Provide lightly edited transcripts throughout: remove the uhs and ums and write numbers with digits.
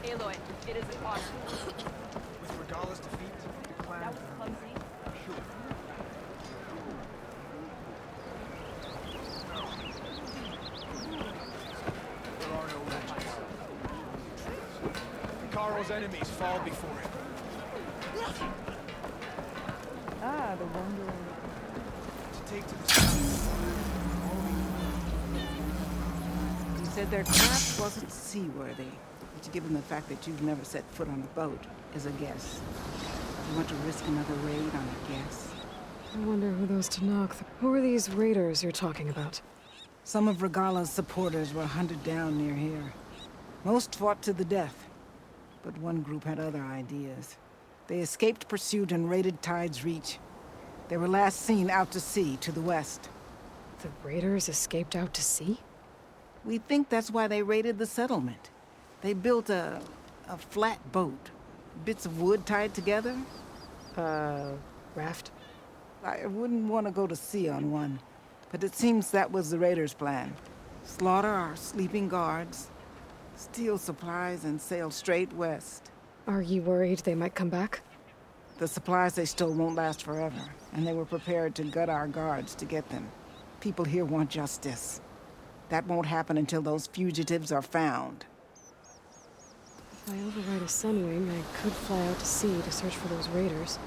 Aloy, it is an honor. With Regala's defeat, the clan... That was clumsy. Sure. There are no legends. Karo's enemies fall before him. Ah, the wandering. To take to the sky. You said their craft wasn't seaworthy, which, given the fact that you've never set foot on a boat, is a guess. You want to risk another raid on a guess? I wonder who those Who are these raiders you're talking about? Some of Regala's supporters were hunted down near here. Most fought to the death, but one group had other ideas. They escaped pursuit and raided Tide's Reach. They were last seen out to sea, to the west. The raiders escaped out to sea? We think that's why they raided the settlement. They built a flat boat. Bits of wood tied together. Raft? I wouldn't want to go to sea on one, but it seems that was the raiders' plan. Slaughter our sleeping guards, steal supplies, and sail straight west. Are you worried they might come back? The supplies they stole won't last forever, and they were prepared to gut our guards to get them. People here want justice. That won't happen until those fugitives are found. If I override a sunwing, I could fly out to sea to search for those raiders.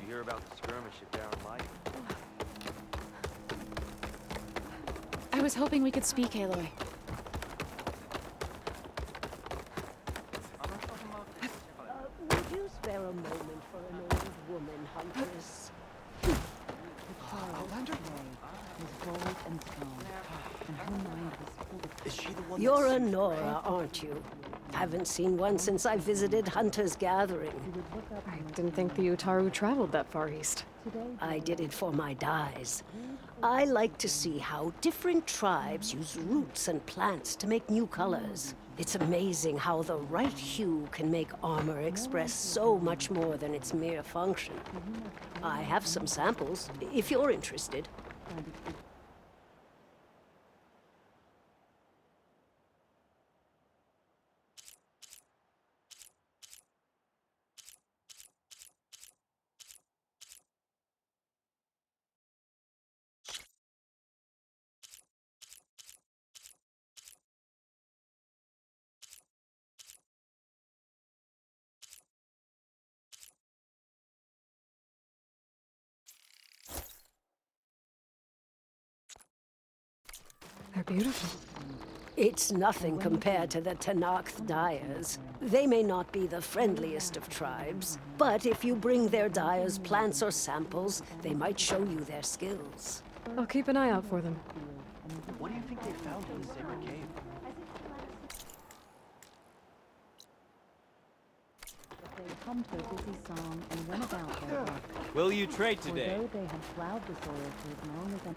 Hear about the skirmish at Barren Light? I was hoping we could speak, Aloy. Would you spare a moment for an old woman, Huntress? Is she the one? You're a Nora, aren't you? Haven't seen one since I visited Hunter's Gathering. I didn't think the Utaru traveled that far east. I did it for my dyes. I like to see how different tribes use roots and plants to make new colors. It's amazing how the right hue can make armor express so much more than its mere function. I have some samples, if you're interested. They're beautiful. It's nothing compared to the Tanakh dyers. They may not be the friendliest of tribes, but if you bring their dyers plants or samples, they might show you their skills. I'll keep an eye out for them. What do you think they found in the sacred cave? They hummed their busy song and went about their work. Will you trade today? Although they had plowed the soil for as long as an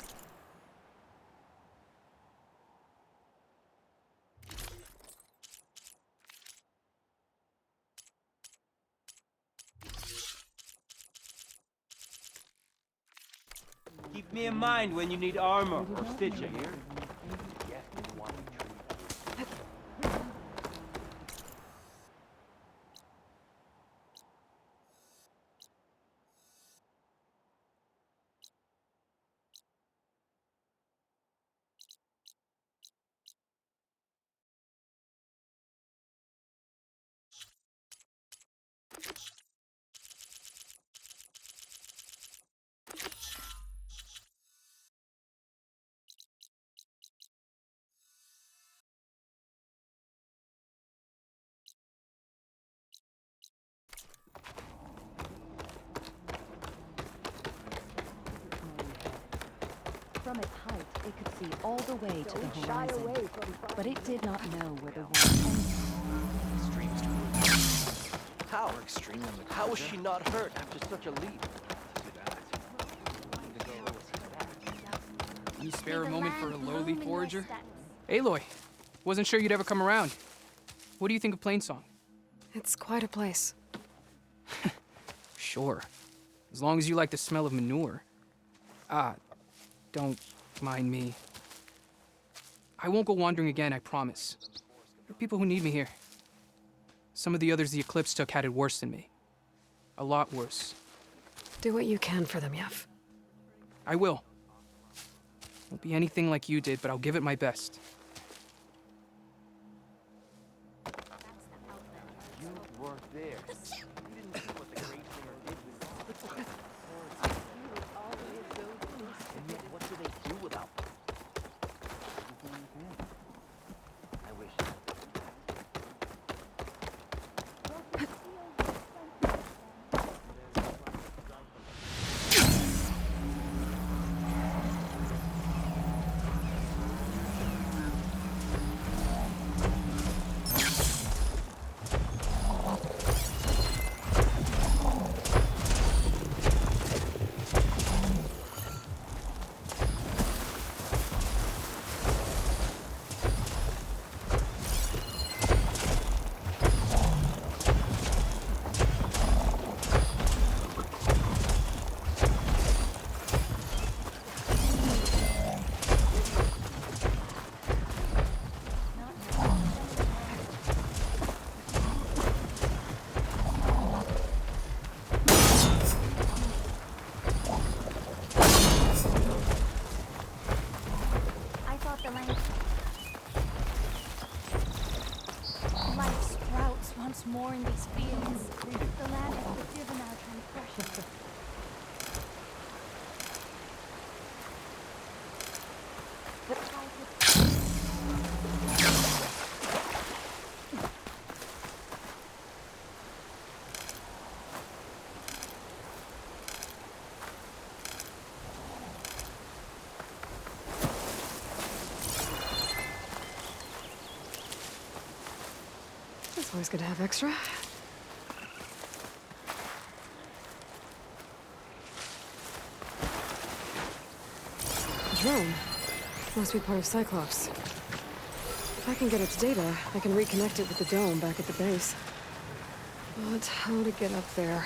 Keep me in mind when you need armor or stitching. From its height, it could see all the way to the horizon. But it did not know where the world ended. How? How was she not hurt after such a leap? Can you spare a moment for a lowly forager? Aloy, wasn't sure you'd ever come around. What do you think of Plainsong? It's quite a place. Sure. As long as you like the smell of manure. Ah, don't mind me. I won't go wandering again, I promise. There are people who need me here. Some of the others the Eclipse took had it worse than me. A lot worse. Do what you can for them, Yev. I will. Won't be anything like you did, but I'll give it my best. You weren't there. You didn't see what the great singer did with you. And yet, what do they do without them? I wish. Life sprouts once more in these fields. The land has forgiven our transgressions. It's always good to have extra. drone. Must be part of Cyclops. If I can get its data, I can reconnect it with the dome back at the base. But how to get up there?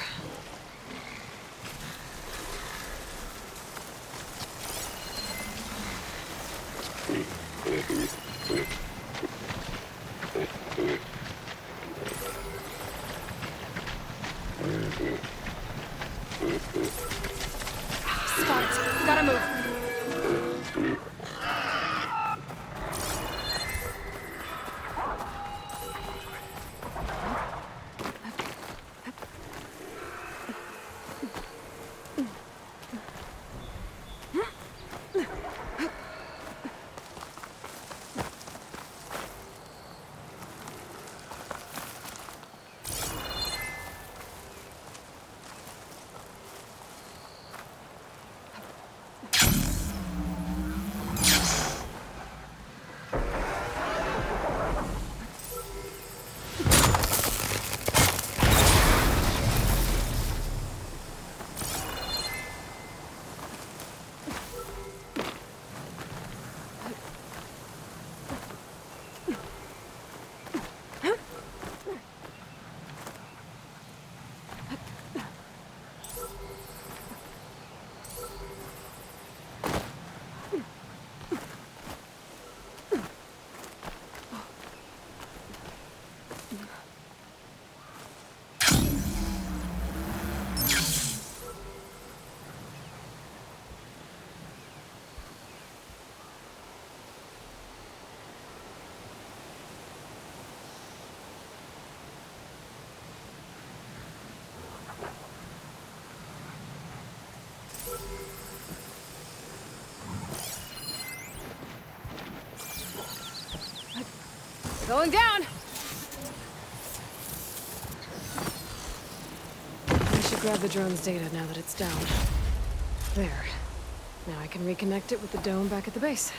Spot. Gotta move. Going down! I should grab the drone's data now that it's down. There. Now I can reconnect it with the dome back at the base.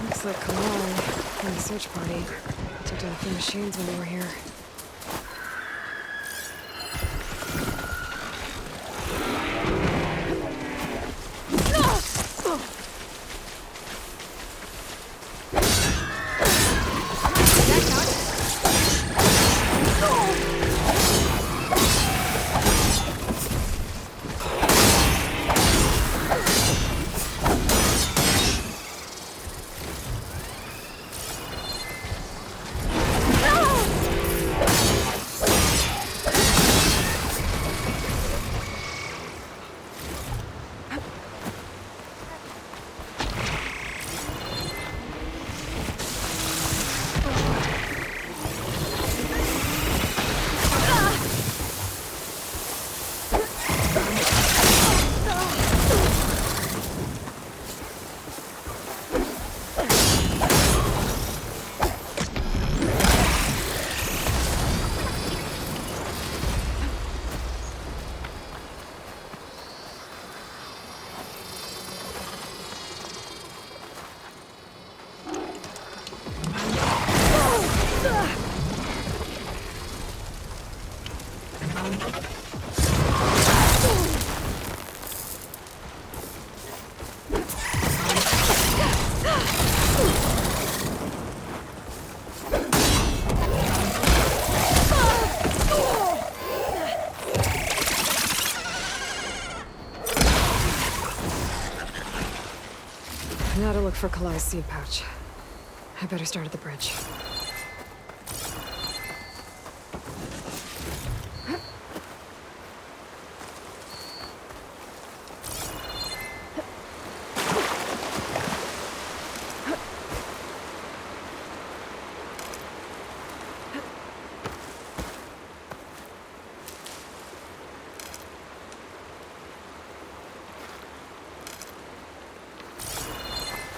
Looks like Kamal and the search party took down a few machines when they were here. Now to look for Kalai's seed pouch. I better start at the bridge.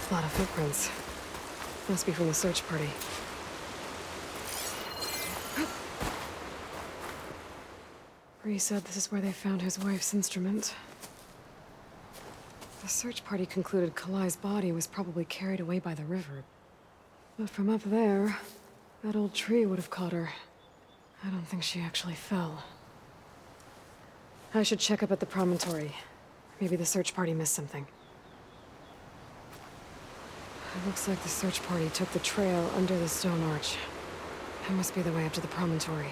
A lot of footprints. Must be from the search party. Bree said this is where they found his wife's instrument. The search party concluded Kalai's body was probably carried away by the river. But from up there, that old tree would have caught her. I don't think she actually fell. I should check up at the promontory. Maybe the search party missed something. It looks like the search party took the trail under the stone arch. That must be the way up to the promontory.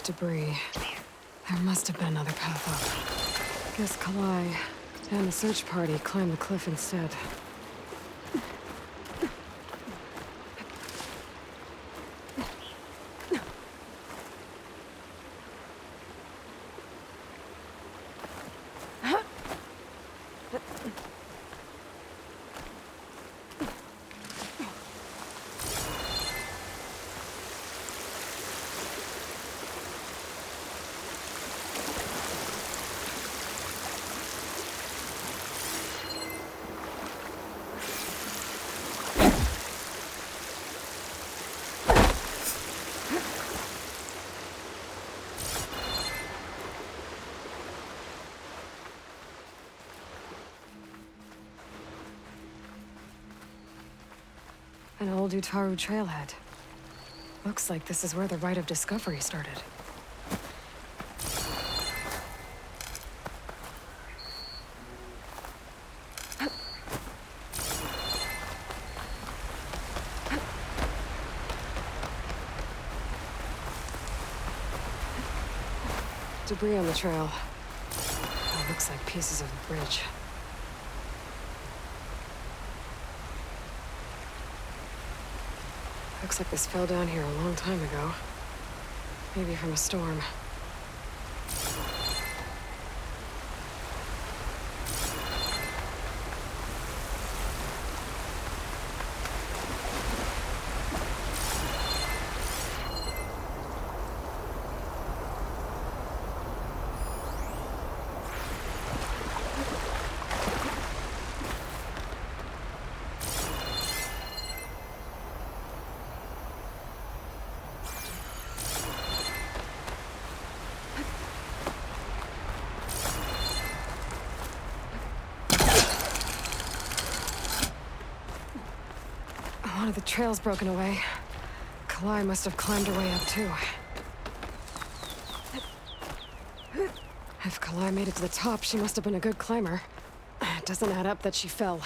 Debris. There must have been another path up. Guess Kalai and the search party climbed the cliff instead. An old Utaru trailhead. Looks like this is where the Rite of Discovery started. Debris on the trail. Oh, looks like pieces of the bridge. Looks like this fell down here a long time ago. Maybe from a storm. One of the trail's broken away. Kalai must have climbed her way up, too. If Kalai made it to the top, she must have been a good climber. It doesn't add up that she fell.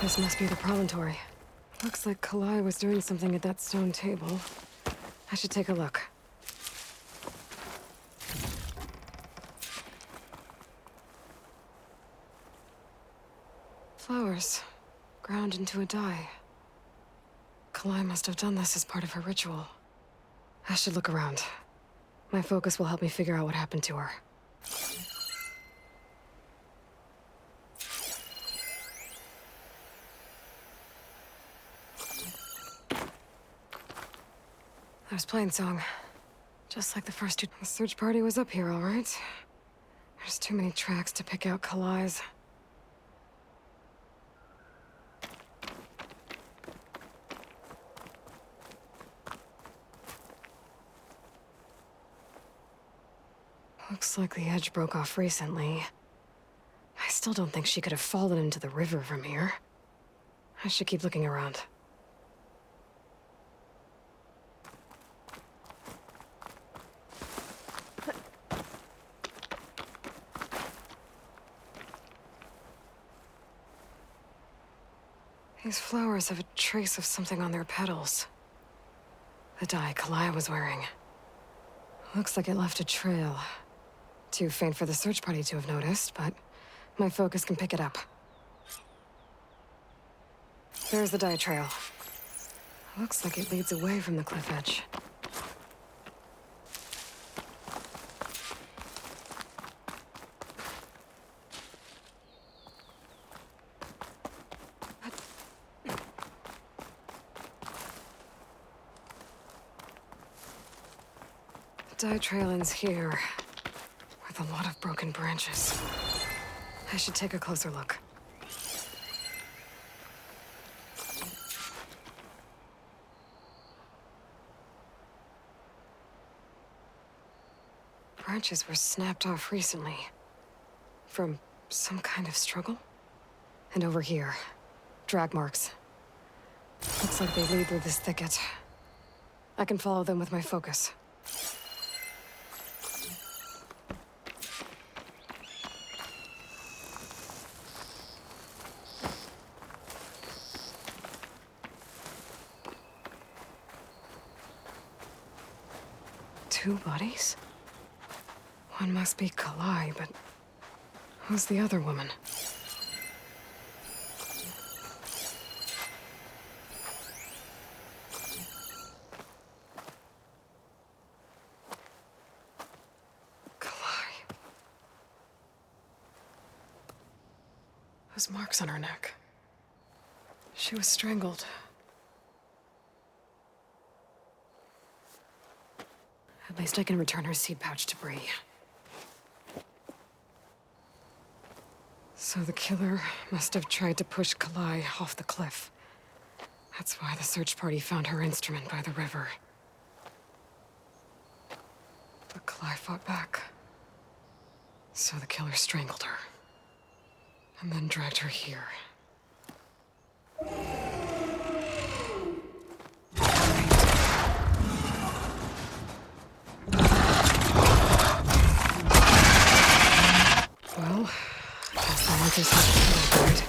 This must be the promontory. Looks like Kalai was doing something at that stone table. I should take a look. Flowers, ground into a dye. Kalai must have done this as part of her ritual. I should look around. My focus will help me figure out what happened to her. There's Plainsong. Just like the first two. The search party was up here, all right. There's too many tracks to pick out Kalai's. Looks like the edge broke off recently. I still don't think she could have fallen into the river from here. I should keep looking around. These flowers have a trace of something on their petals. The dye Kalai was wearing. Looks like it left a trail. Too faint for the search party to have noticed, but my focus can pick it up. There's the dye trail. Looks like it leads away from the cliff edge. The dye trail ends here, with a lot of broken branches. I should take a closer look. Branches were snapped off recently. From some kind of struggle? And over here, drag marks. Looks like they lead through this thicket. I can follow them with my focus. Two bodies? One must be Kalai, but who's the other woman? Kalai. Those marks on her neck. She was strangled. At least I can return her seed pouch to Bree. So the killer must have tried to push Kalai off the cliff. That's why the search party found her instrument by the river. But Kalai fought back. So the killer strangled her. And then dragged her here. Well, guess the hunters have to kill her, right?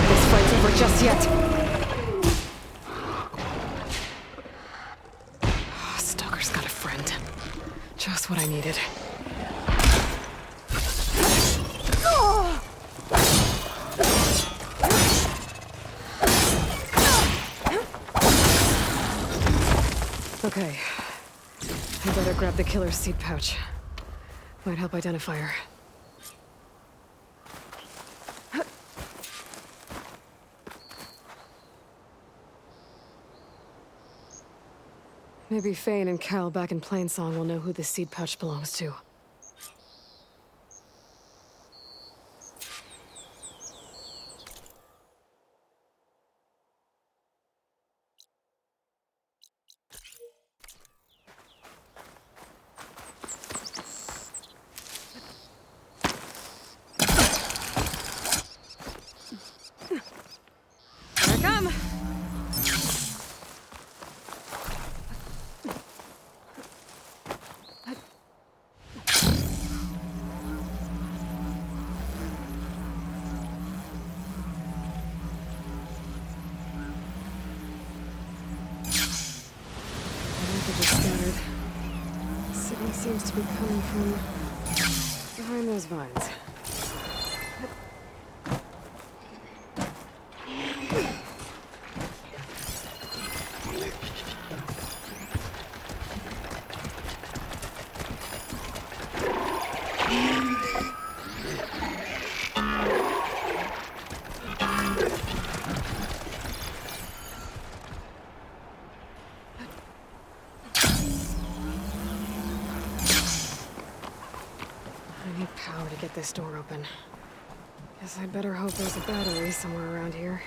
This fight's over just yet. Stalker's got a friend. Just what I needed. Okay. I better grab the killer's seed pouch. Might help identify her. Maybe Fane and Cal back in Plainsong will know who the seed pouch belongs to. Here I come! Signal seems to be coming from behind those vines. I need power to get this door open. Guess I'd better hope there's a battery somewhere around here.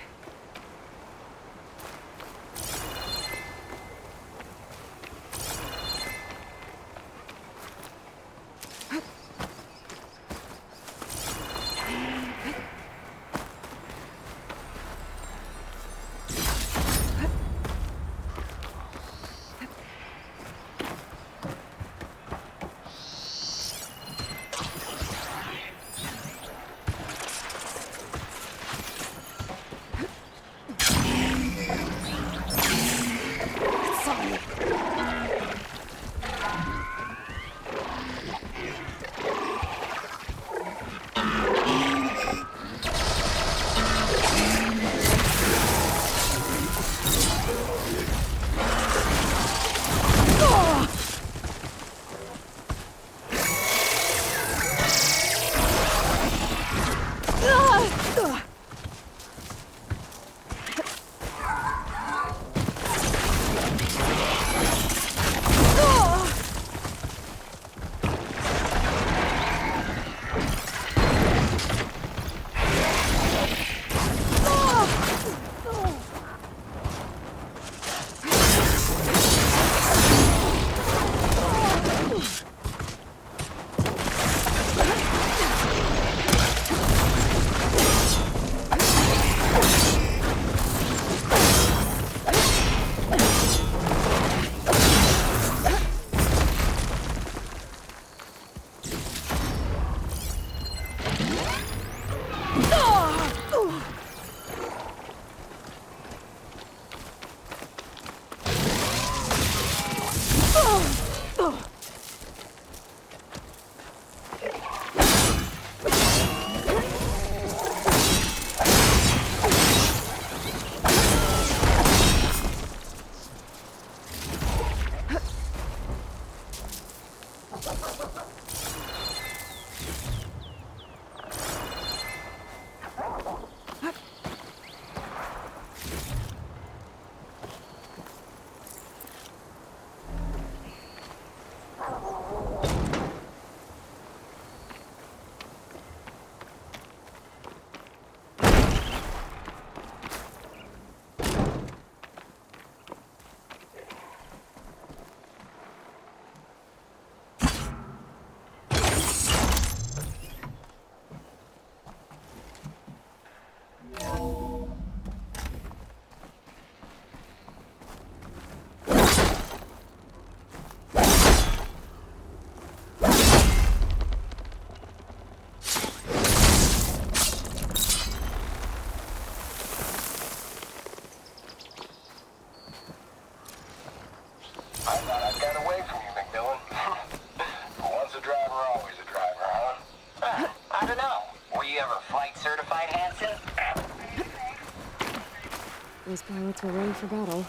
Those pilots were ready for battle.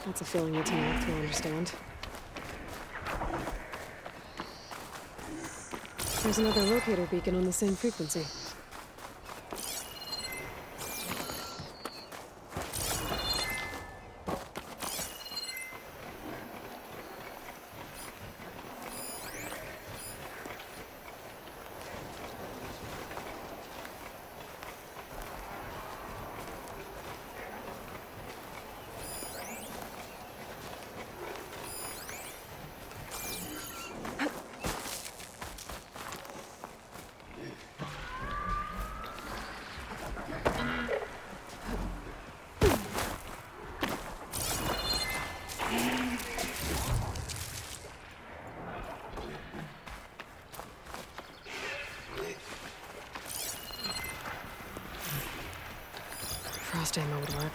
That's a feeling the Tenth will understand. There's another locator beacon on the same frequency. Frost ammo would work.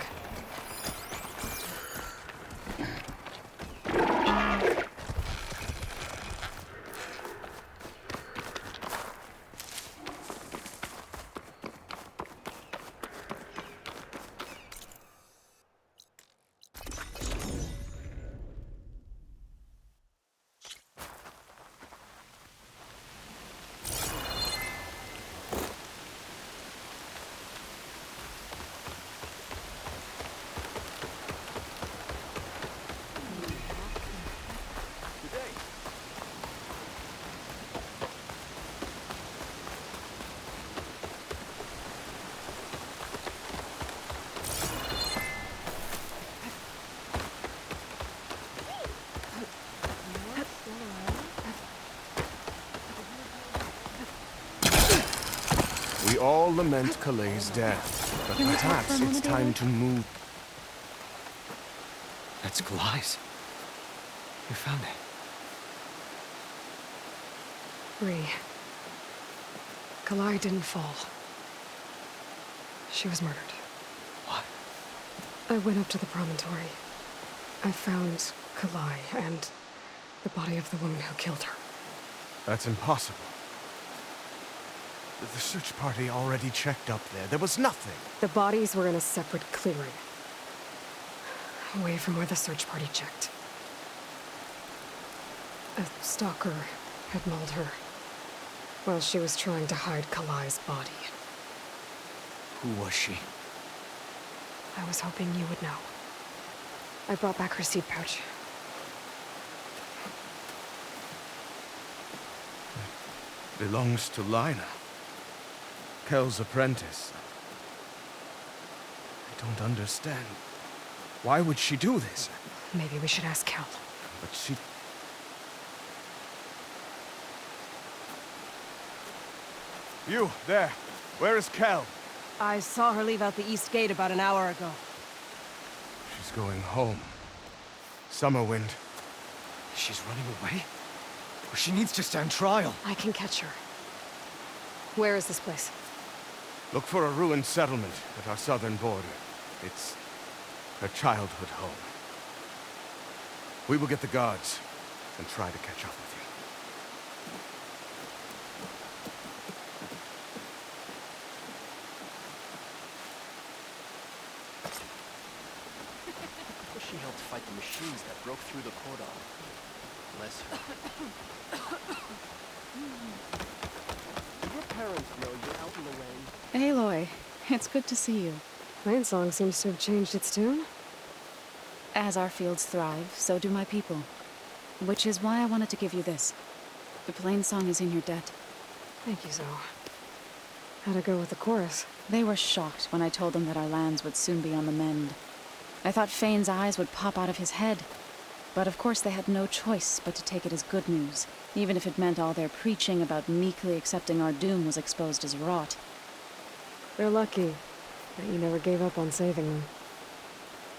We all lament Kalei's death, but Can we talk for perhaps a it's moment, time Aloy? to move. That's Kalai's. You found it. Bree. Kalai didn't fall. She was murdered. What? I went up to the promontory. I found Kalai and the body of the woman who killed her. That's impossible. The search party already checked up there. There was nothing. The bodies were in a separate clearing. Away from where the search party checked. A stalker had mauled her while she was trying to hide Kalai's body. Who was she? I was hoping you would know. I brought back her seed pouch. Belongs to Lina. Kel's apprentice. I don't understand. Why would she do this? Maybe we should ask Kel. But she... You, there. Where is Kel? I saw her leave out the east gate about an hour ago. She's going home. Summerwind. She's running away? Well, she needs to stand trial. I can catch her. Where is this place? Look for a ruined settlement at our southern border. It's her childhood home. We will get the guards and try to catch up with you. She helped fight the machines that broke through the cordon. Bless her. Do your parents know you're out in the rain? Aloy, it's good to see you. Plainsong seems to have changed its tune. As our fields thrive, so do my people. Which is why I wanted to give you this. The Plainsong is in your debt. Thank you, Zoe. How'd it go with the chorus? They were shocked when I told them that our lands would soon be on the mend. I thought Fane's eyes would pop out of his head. But of course they had no choice but to take it as good news, even if it meant all their preaching about meekly accepting our doom was exposed as rot. They're lucky that you never gave up on saving them.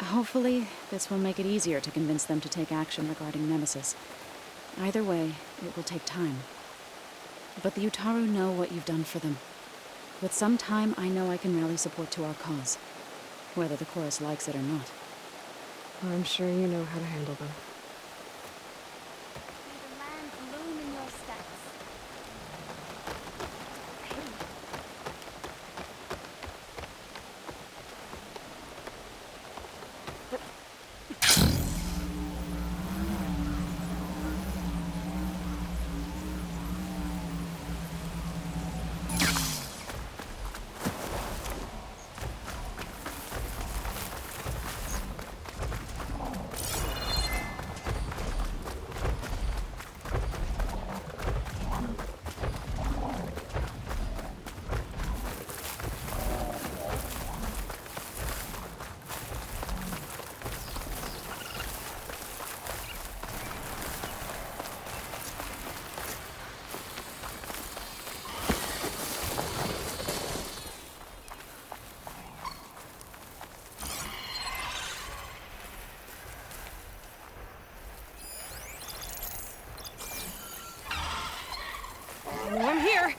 Hopefully, this will make it easier to convince them to take action regarding Nemesis. Either way, it will take time. But the Utaru know what you've done for them. With some time, I know I can rally support to our cause, whether the chorus likes it or not. I'm sure you know how to handle them. May the land bloom in your steps. I'm here!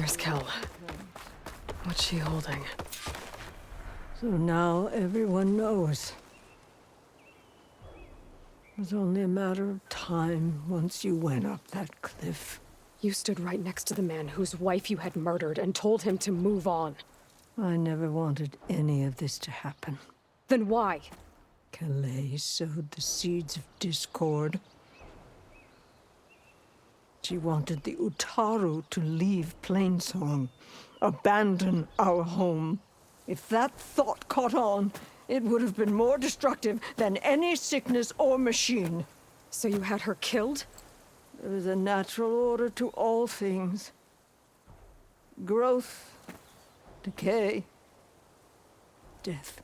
There's Kel. What's she holding? So now everyone knows. It was only a matter of time once you went up that cliff. You stood right next to the man whose wife you had murdered and told him to move on. I never wanted any of this to happen. Then why? Calais sowed the seeds of discord. She wanted the Utaru to leave Plainsong, abandon our home. If that thought caught on, it would have been more destructive than any sickness or machine. So you had her killed? There is a natural order to all things. Growth, decay, death.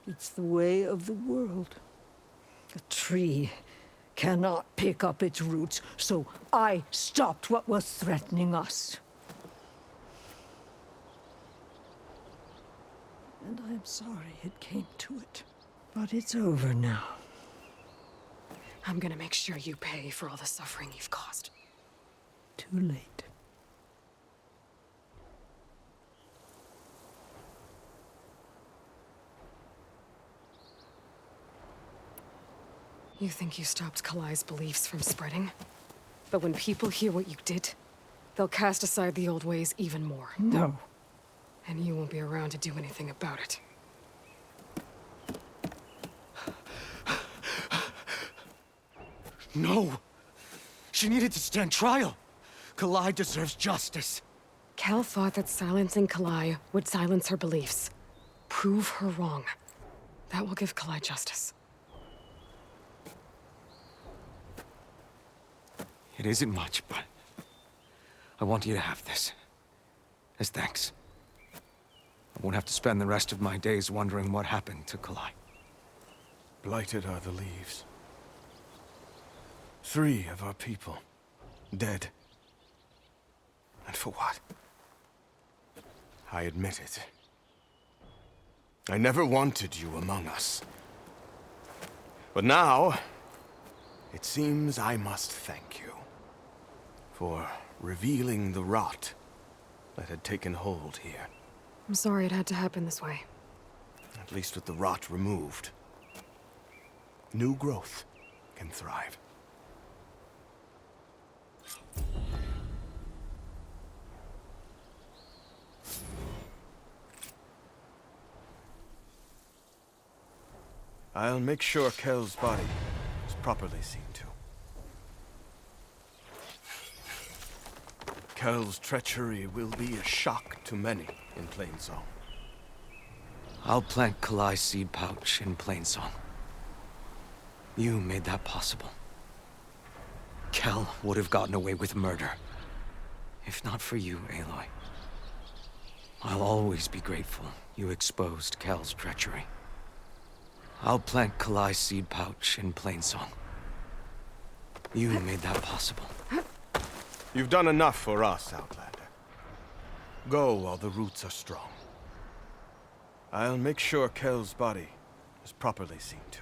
It's the way of the world. A tree cannot pick up its roots, so I stopped what was threatening us. And I'm sorry it came to it. But it's over now. I'm gonna make sure you pay for all the suffering you've caused. Too late. You think you stopped Kalai's beliefs from spreading? But when people hear what you did, they'll cast aside the old ways even more. No. And you won't be around to do anything about it. No! She needed to stand trial! Kalai deserves justice. Kel thought that silencing Kalai would silence her beliefs. Prove her wrong. That will give Kalai justice. It isn't much, but I want you to have this. As thanks. I won't have to spend the rest of my days wondering what happened to Kalai. Blighted are the leaves. 3 of our people, dead. And for what? I admit it. I never wanted you among us. But now, it seems I must thank you for revealing the rot that had taken hold here. I'm sorry it had to happen this way. At least with the rot removed, new growth can thrive. I'll make sure Kel's body is properly seen to. Kel's treachery will be a shock to many in Plainsong. I'll plant Kalai's seed pouch in Plainsong. You made that possible. Kel would have gotten away with murder. If not for you, Aloy. I'll always be grateful you exposed Kel's treachery. I'll plant Kalai's seed pouch in Plainsong. You made that possible. You've done enough for us, Outlander. Go while the roots are strong. I'll make sure Kel's body is properly seen to.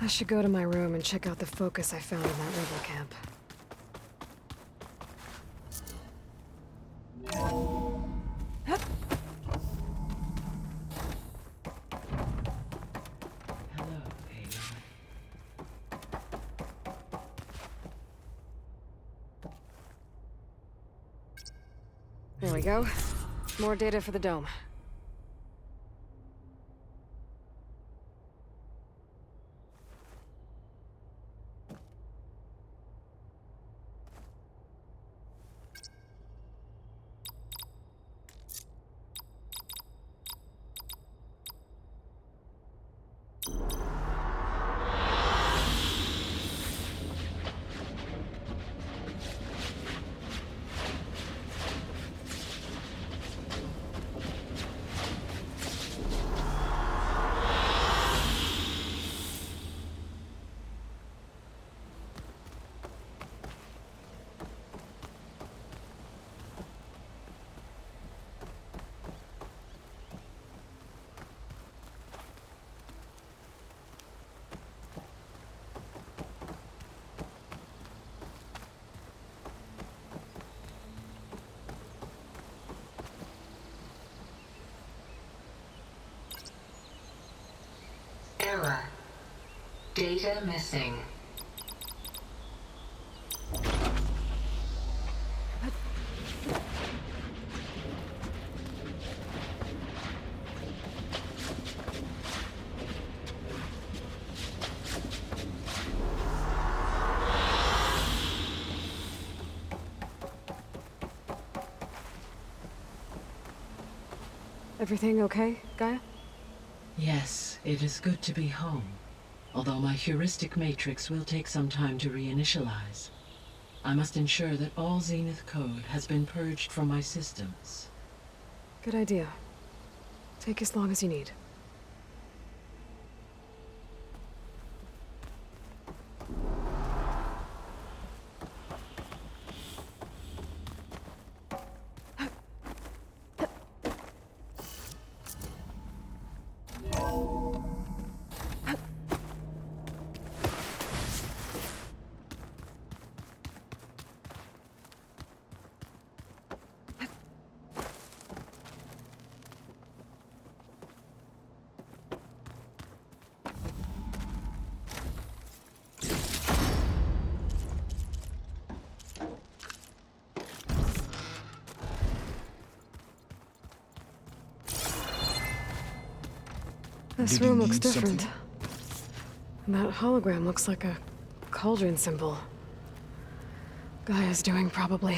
I should go to my room and check out the focus I found in that rebel camp. There we go. More data for the dome. Data missing. Everything okay, Gaia? Yes, it is good to be home. Although my heuristic matrix will take some time to reinitialize. I must ensure that all Zenith code has been purged from my systems. Good idea. Take as long as you need. This room looks different. And that hologram looks like a cauldron symbol. Gaia's doing, probably.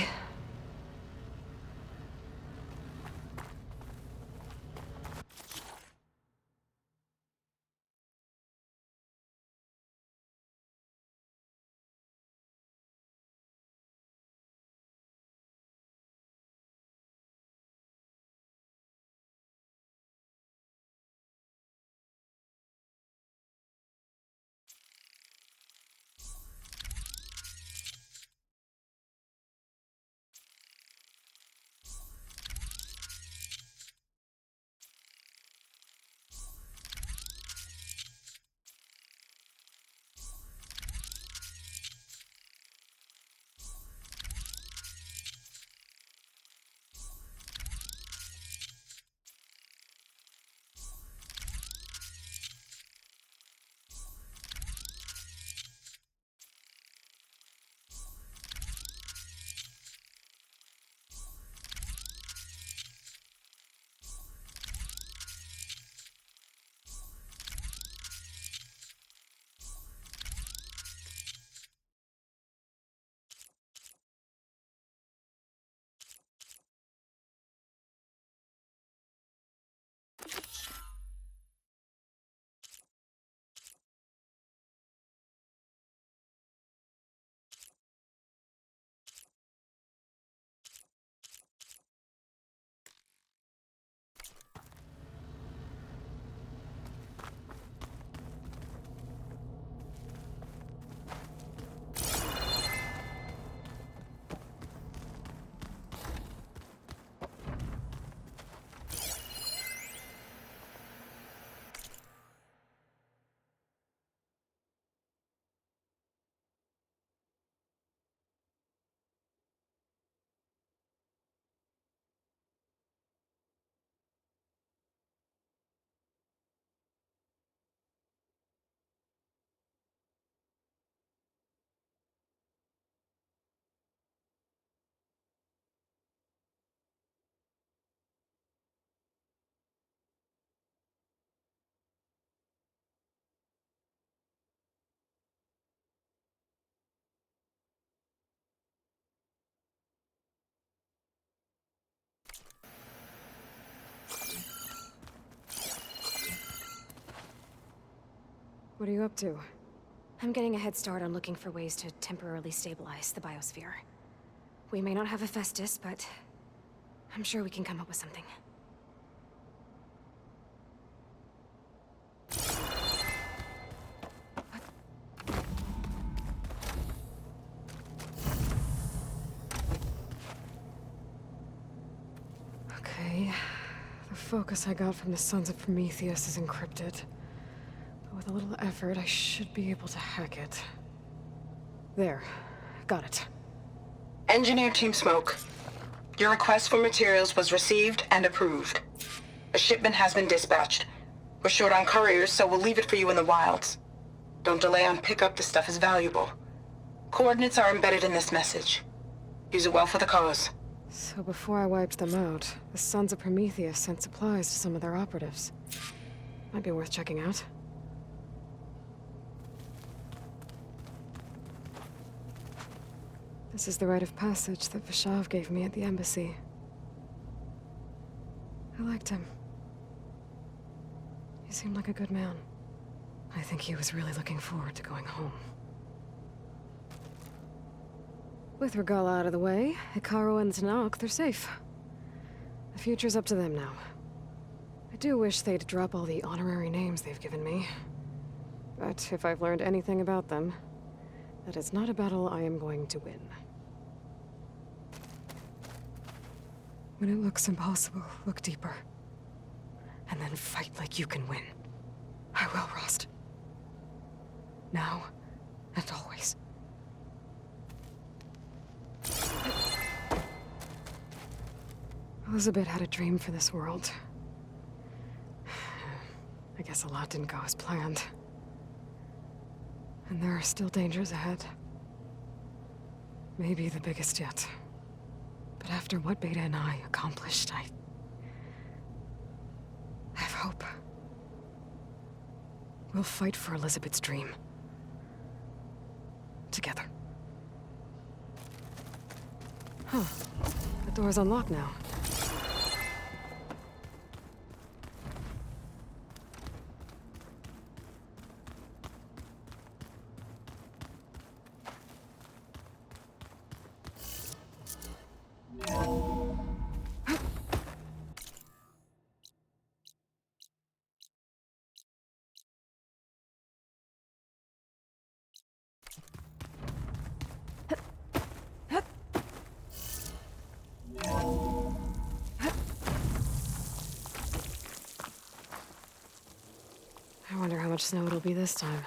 What are you up to? I'm getting a head start on looking for ways to temporarily stabilize the biosphere. We may not have Hephaestus, but I'm sure we can come up with something. Okay. The focus I got from the Sons of Prometheus is encrypted. But with a little effort, I should be able to hack it. There. Got it. Engineer Team Smoke. Your request for materials was received and approved. A shipment has been dispatched. We're short on couriers, so we'll leave it for you in the wilds. Don't delay on pickup. The stuff is valuable. Coordinates are embedded in this message. Use it well for the cause. So before I wiped them out, the Sons of Prometheus sent supplies to some of their operatives. Might be worth checking out. This is the rite of passage that Vashav gave me at the embassy. I liked him. He seemed like a good man. I think he was really looking forward to going home. With Regala out of the way, Hikaru and Tanakh, they're safe. The future's up to them now. I do wish they'd drop all the honorary names they've given me. But if I've learned anything about them, that it's not a battle I am going to win. When it looks impossible, look deeper. And then fight like you can win. I will, Rost. Now and always. Elizabeth had a dream for this world. I guess a lot didn't go as planned. And there are still dangers ahead. Maybe the biggest yet. But after what Beta and I accomplished, I have hope. We'll fight for Elizabeth's dream. Together. Huh. The door's unlocked now. I wonder how much snow it'll be this time.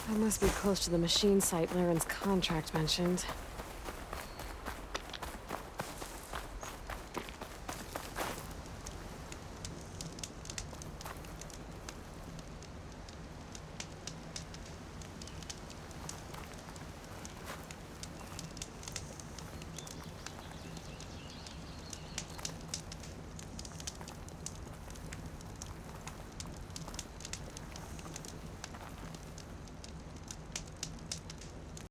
That must be close to the machine site Laren's contract mentioned.